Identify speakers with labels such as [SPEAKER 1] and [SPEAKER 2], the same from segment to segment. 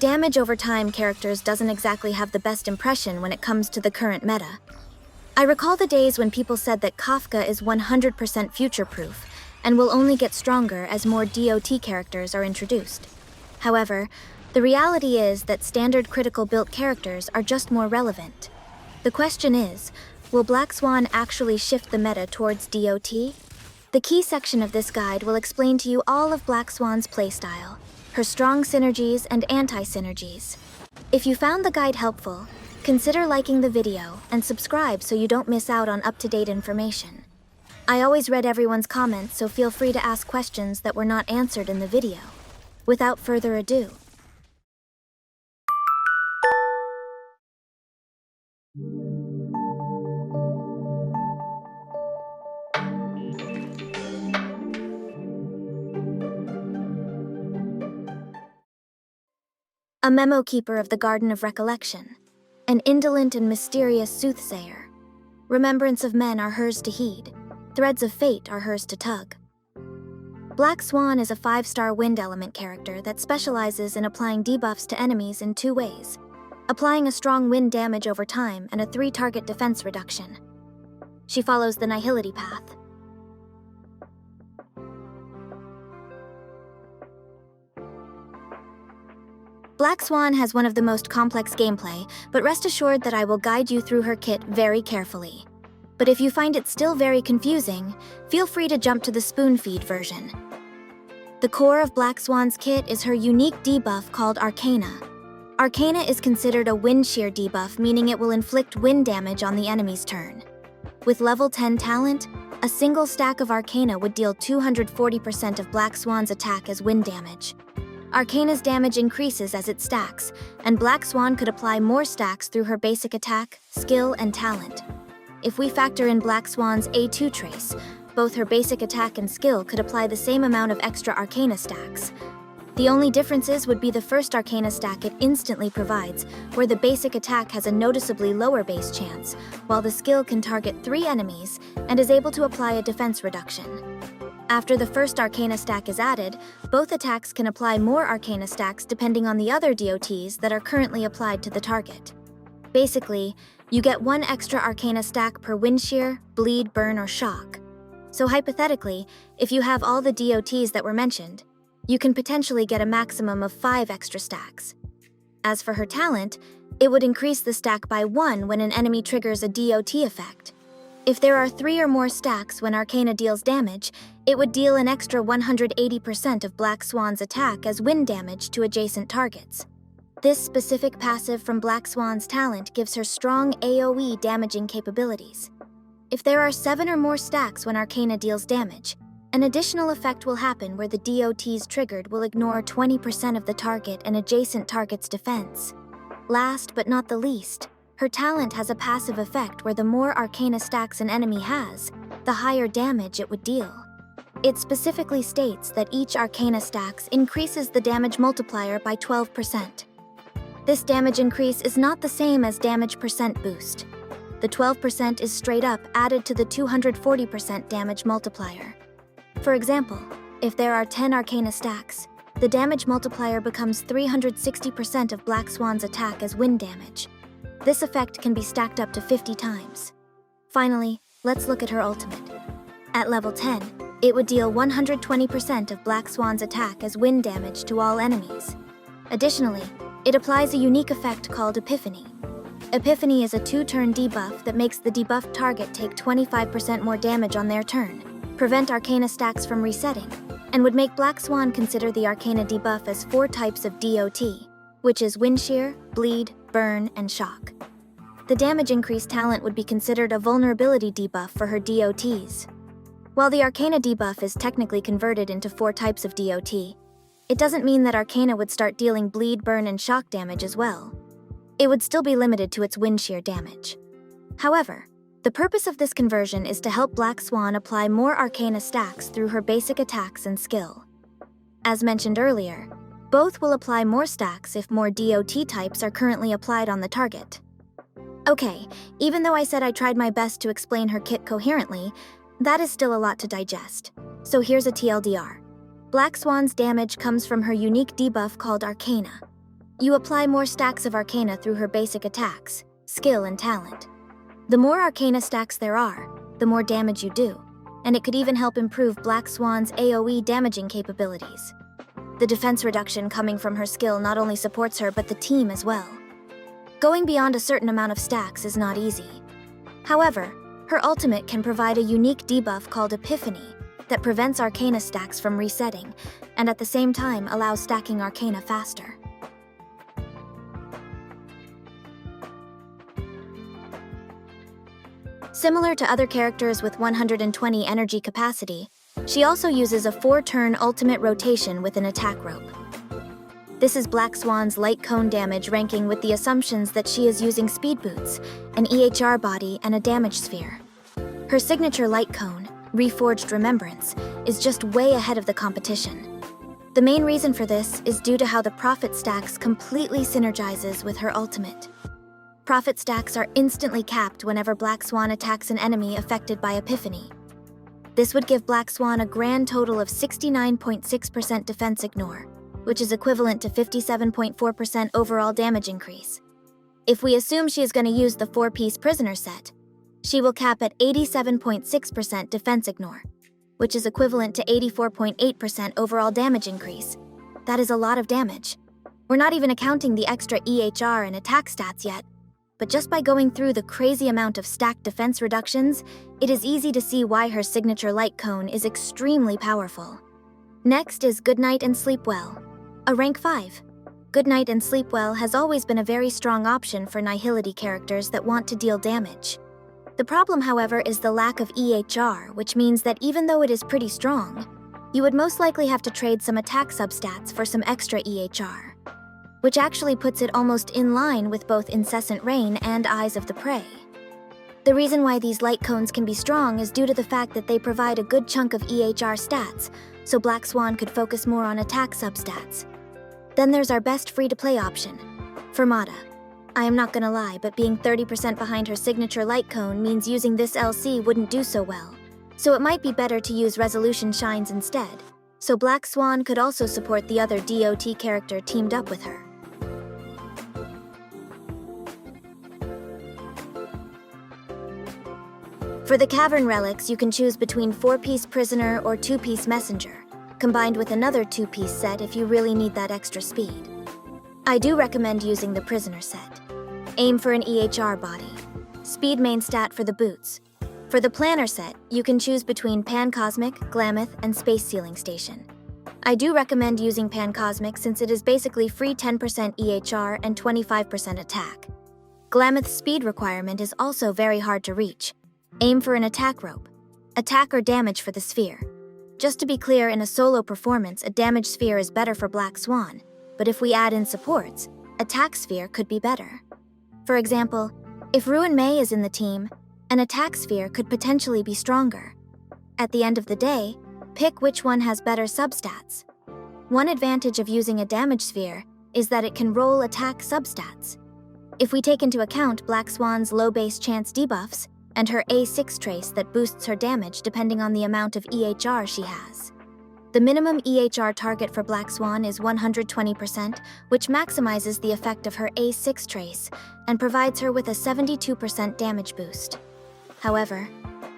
[SPEAKER 1] Damage over time characters doesn't exactly have the best impression when it comes to the current meta. I recall the days when people said that Kafka is 100% future-proof and will only get stronger as more DOT characters are introduced. However, the reality is that standard critical-built characters are just more relevant. The question is, will Black Swan actually shift the meta towards DOT? The key section of this guide will explain to you all of Black Swan's playstyle, her strong synergies and anti-synergies. If you found the guide helpful, consider liking the video and subscribe so you don't miss out on up-to-date information. I always read everyone's comments, so feel free to ask questions that were not answered in the video. Without further ado, a memo keeper of the Garden of Recollection, an indolent and mysterious soothsayer. Remembrance of men are hers to heed, threads of fate are hers to tug. Black Swan is a 5-star wind element character that specializes in applying debuffs to enemies in 2 ways, applying a strong wind damage over time and a 3-target defense reduction. She follows the Nihility path. Black Swan has one of the most complex gameplay, but rest assured that I will guide you through her kit very carefully. But if you find it still very confusing, feel free to jump to the spoon-feed version. The core of Black Swan's kit is her unique debuff called Arcana. Arcana is considered a wind shear debuff, meaning it will inflict wind damage on the enemy's turn. With level 10 talent, a single stack of Arcana would deal 240% of Black Swan's attack as wind damage. Arcana's damage increases as it stacks, and Black Swan could apply more stacks through her basic attack, skill, and talent. If we factor in Black Swan's A2 trace, both her basic attack and skill could apply the same amount of extra Arcana stacks. The only differences would be the first Arcana stack it instantly provides, where the basic attack has a noticeably lower base chance, while the skill can target 3 enemies and is able to apply a defense reduction. After the first Arcana stack is added, both attacks can apply more Arcana stacks depending on the other DOTs that are currently applied to the target. Basically, you get 1 extra Arcana stack per wind shear, bleed, burn, or shock. So hypothetically, if you have all the DOTs that were mentioned, you can potentially get a maximum of 5 extra stacks. As for her talent, it would increase the stack by 1 when an enemy triggers a DOT effect. If there are 3 or more stacks when Arcana deals damage, it would deal an extra 180% of Black Swan's attack as wind damage to adjacent targets. This specific passive from Black Swan's talent gives her strong AoE damaging capabilities. If there are 7 or more stacks when Arcana deals damage, an additional effect will happen where the DOTs triggered will ignore 20% of the target and adjacent target's defense. Last but not the least, her talent has a passive effect where the more Arcana stacks an enemy has, the higher damage it would deal. It specifically states that each Arcana stacks increases the damage multiplier by 12%. This damage increase is not the same as damage percent boost. The 12% is straight up added to the 240% damage multiplier. For example, if there are 10 Arcana stacks, the damage multiplier becomes 360% of Black Swan's attack as wind damage. This effect can be stacked up to 50 times. Finally, let's look at her ultimate. At level 10, it would deal 120% of Black Swan's attack as wind damage to all enemies. Additionally, it applies a unique effect called Epiphany. Epiphany is a 2-turn debuff that makes the debuffed target take 25% more damage on their turn, prevent Arcana stacks from resetting, and would make Black Swan consider the Arcana debuff as 4 types of DOT, which is wind shear, bleed, burn, and shock. The damage increase talent would be considered a vulnerability debuff for her DOTs. While the Arcana debuff is technically converted into 4 types of DOT, it doesn't mean that Arcana would start dealing bleed, burn, and shock damage as well. It would still be limited to its wind shear damage. However, the purpose of this conversion is to help Black Swan apply more Arcana stacks through her basic attacks and skill. As mentioned earlier, both will apply more stacks if more DOT types are currently applied on the target. Okay, even though I said I tried my best to explain her kit coherently, that is still a lot to digest. So here's a TLDR. Black Swan's damage comes from her unique debuff called Arcana. You apply more stacks of Arcana through her basic attacks, skill, and talent. The more Arcana stacks there are, the more damage you do, and it could even help improve Black Swan's AoE damaging capabilities. The defense reduction coming from her skill not only supports her but the team as well. Going beyond a certain amount of stacks is not easy. However, her ultimate can provide a unique debuff called Epiphany that prevents Arcana stacks from resetting, and at the same time allows stacking Arcana faster. Similar to other characters with 120 energy capacity, she also uses a 4-turn ultimate rotation with an attack rope. This is Black Swan's light cone damage ranking with the assumptions that she is using speed boots, an EHR body, and a damage sphere. Her signature light cone, Reforged Remembrance, is just way ahead of the competition. The main reason for this is due to how the Prophet stacks completely synergizes with her ultimate. Prophet stacks are instantly capped whenever Black Swan attacks an enemy affected by Epiphany. This would give Black Swan a grand total of 69.6% defense ignore, which is equivalent to 57.4% overall damage increase. If we assume she is going to use the 4-piece prisoner set, she will cap at 87.6% defense ignore, which is equivalent to 84.8% overall damage increase. That is a lot of damage. We're not even accounting the extra EHR and attack stats yet, but just by going through the crazy amount of stacked defense reductions, it is easy to see why her signature light cone is extremely powerful. Next is Goodnight and Sleep Well, a rank 5. Goodnight and Sleep Well has always been a very strong option for Nihility characters that want to deal damage. The problem, however, is the lack of EHR, which means that even though it is pretty strong, you would most likely have to trade some attack substats for some extra EHR, which actually puts it almost in line with both Incessant Rain and Eyes of the Prey. The reason why these light cones can be strong is due to the fact that they provide a good chunk of EHR stats, so Black Swan could focus more on attack substats. Then there's our best free-to-play option, Fermata. I am not gonna lie, but being 30% behind her signature light cone means using this LC wouldn't do so well, so it might be better to use Resolution Shines instead, so Black Swan could also support the other DOT character teamed up with her. For the Cavern Relics, you can choose between 4-piece Prisoner or 2-piece Messenger, combined with another 2-piece set if you really need that extra speed. I do recommend using the Prisoner set. Aim for an EHR body. Speed main stat for the boots. For the Planar set, you can choose between Pan-Cosmic, Glamoth, and Space Sealing Station. I do recommend using Pan-Cosmic since it is basically free 10% EHR and 25% attack. Glamoth's speed requirement is also very hard to reach. Aim for an attack rope. Attack or damage for the sphere. Just to be clear, in a solo performance, a damage sphere is better for Black Swan, but if we add in supports, attack sphere could be better. For example, if Ruin Mei is in the team, an attack sphere could potentially be stronger. At the end of the day, pick which one has better substats. One advantage of using a damage sphere is that it can roll attack substats. If we take into account Black Swan's low base chance debuffs, and her A6 trace that boosts her damage depending on the amount of EHR she has. The minimum EHR target for Black Swan is 120%, which maximizes the effect of her A6 trace and provides her with a 72% damage boost. However,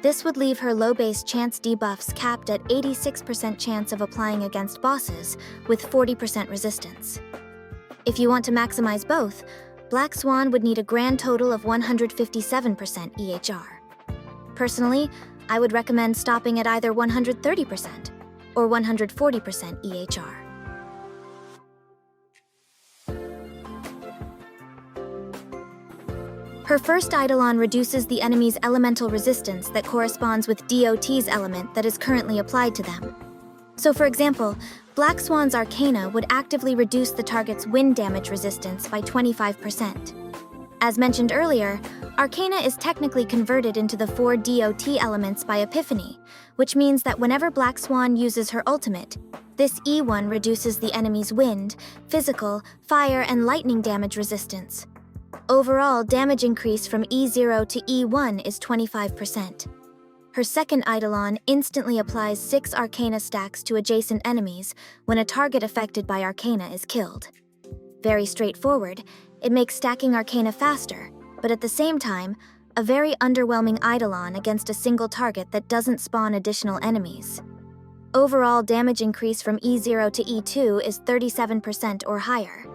[SPEAKER 1] this would leave her low base chance debuffs capped at 86% chance of applying against bosses with 40% resistance. If you want to maximize both, Black Swan would need a grand total of 157% EHR. Personally, I would recommend stopping at either 130% or 140% EHR. Her first Eidolon reduces the enemy's elemental resistance that corresponds with DOT's element that is currently applied to them. So for example, Black Swan's Arcana would actively reduce the target's wind damage resistance by 25%. As mentioned earlier, Arcana is technically converted into the 4 DOT elements by Epiphany, which means that whenever Black Swan uses her ultimate, this E1 reduces the enemy's wind, physical, fire, and lightning damage resistance. Overall, damage increase from E0 to E1 is 25%. Her second Eidolon instantly applies 6 Arcana stacks to adjacent enemies when a target affected by Arcana is killed. very straightforward, it makes stacking Arcana faster, but at the same time, a very underwhelming Eidolon against a single target that doesn't spawn additional enemies. Overall damage increase from E0 to E2 is 37% or higher.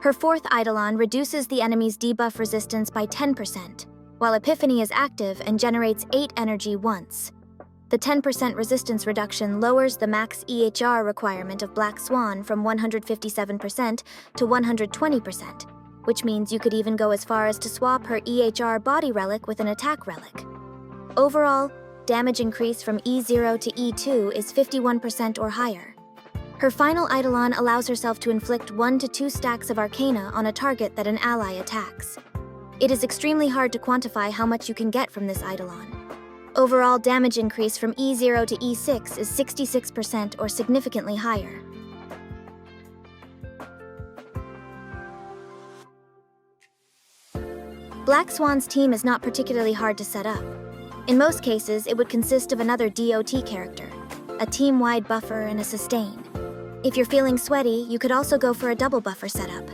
[SPEAKER 1] Her fourth Eidolon reduces the enemy's debuff resistance by 10%, while Epiphany is active and generates 8 energy once. The 10% resistance reduction lowers the max EHR requirement of Black Swan from 157% to 120%, which means you could even go as far as to swap her EHR body relic with an attack relic. Overall, damage increase from E0 to E2 is 51% or higher. Her final Eidolon allows herself to inflict 1 to 2 stacks of Arcana on a target that an ally attacks. It is extremely hard to quantify how much you can get from this Eidolon. Overall damage increase from E0 to E6 is 66% or significantly higher. Black Swan's team is not particularly hard to set up. In most cases, it would consist of another DOT character, a team-wide buffer, and a sustain. If you're feeling sweaty, you could also go for a double buffer setup.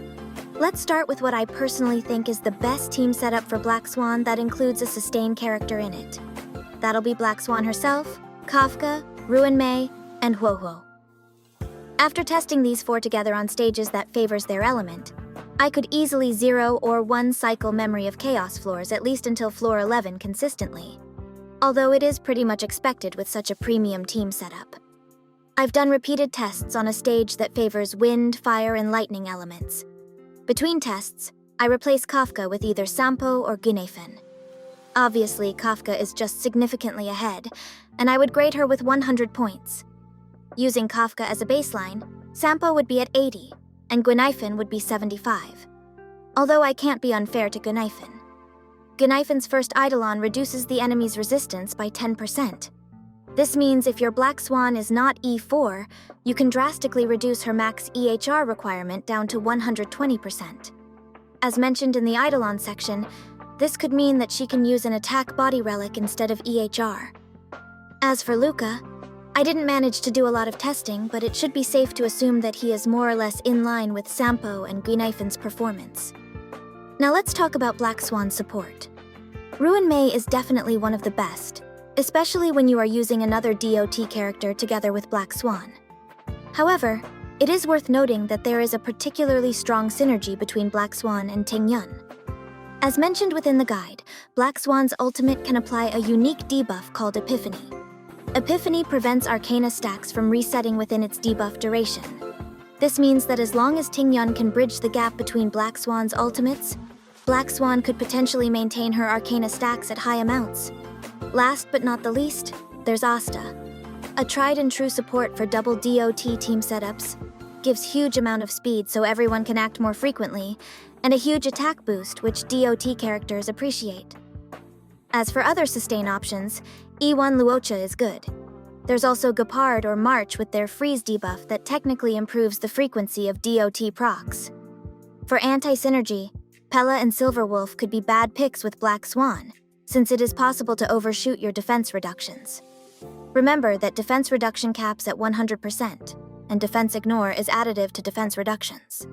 [SPEAKER 1] Let's start with what I personally think is the best team setup for Black Swan that includes a sustain character in it. That'll be Black Swan herself, Kafka, Ruin Mei, and Huohuo. After testing these 4 together on stages that favors their element, I could easily 0 or 1 cycle Memory of Chaos floors at least until floor 11 consistently, although it is pretty much expected with such a premium team setup. I've done repeated tests on a stage that favors wind, fire, and lightning elements. Between tests, I replace Kafka with either Sampo or Guneifen. Obviously, Kafka is just significantly ahead, and I would grade her with 100 points. Using Kafka as a baseline, Sampo would be at 80, and Guneifen would be 75. Although I can't be unfair to Guneifen. Guneifen's first Eidolon reduces the enemy's resistance by 10%. This means if your Black Swan is not E4, you can drastically reduce her max EHR requirement down to 120%. As mentioned in the Eidolon section, this could mean that she can use an attack body relic instead of EHR. As for Luca, I didn't manage to do a lot of testing, but it should be safe to assume that he is more or less in line with Sampo and Guneifen's performance. Now let's talk about Black Swan's support. Ruin Mei is definitely one of the best, especially when you are using another DOT character together with Black Swan. However, it is worth noting that there is a particularly strong synergy between Black Swan and Ting Yun. As mentioned within the guide, Black Swan's ultimate can apply a unique debuff called Epiphany. Epiphany prevents Arcana stacks from resetting within its debuff duration. This means that as long as Ting Yun can bridge the gap between Black Swan's ultimates, Black Swan could potentially maintain her Arcana stacks at high amounts. Last but not the least, there's Asta. A tried and true support for double DOT team setups, gives huge amount of speed so everyone can act more frequently, and a huge attack boost which DOT characters appreciate. As for other sustain options, E1 Luocha is good. There's also Gepard or March with their freeze debuff that technically improves the frequency of DOT procs. For anti-synergy, Pella and Silverwolf could be bad picks with Black Swan, since it is possible to overshoot your defense reductions. Remember that defense reduction caps at 100%, and defense ignore is additive to defense reductions.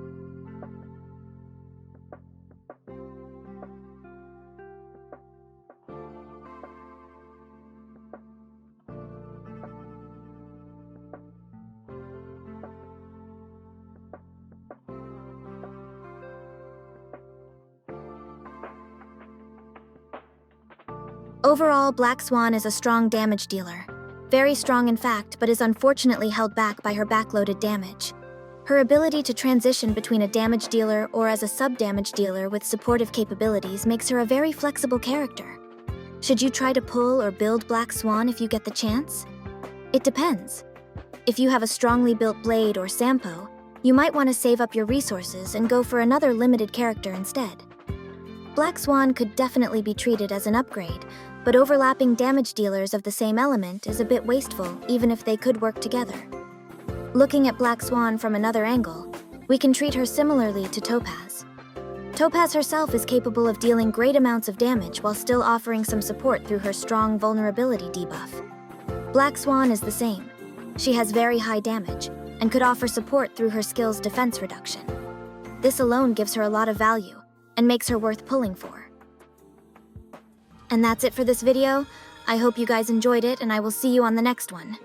[SPEAKER 1] Overall, Black Swan is a strong damage dealer. Very strong in fact, but is unfortunately held back by her backloaded damage. Her ability to transition between a damage dealer or as a sub-damage dealer with supportive capabilities makes her a very flexible character. Should you try to pull or build Black Swan if you get the chance? It depends. If you have a strongly built Blade or Sampo, you might want to save up your resources and go for another limited character instead. Black Swan could definitely be treated as an upgrade, but overlapping damage dealers of the same element is a bit wasteful, even if they could work together. Looking at Black Swan from another angle, we can treat her similarly to Topaz. Topaz herself is capable of dealing great amounts of damage while still offering some support through her strong vulnerability debuff. Black Swan is the same. She has very high damage, and could offer support through her skill's defense reduction. This alone gives her a lot of value, and makes her worth pulling for. And that's it for this video. I hope you guys enjoyed it, and I will see you on the next one.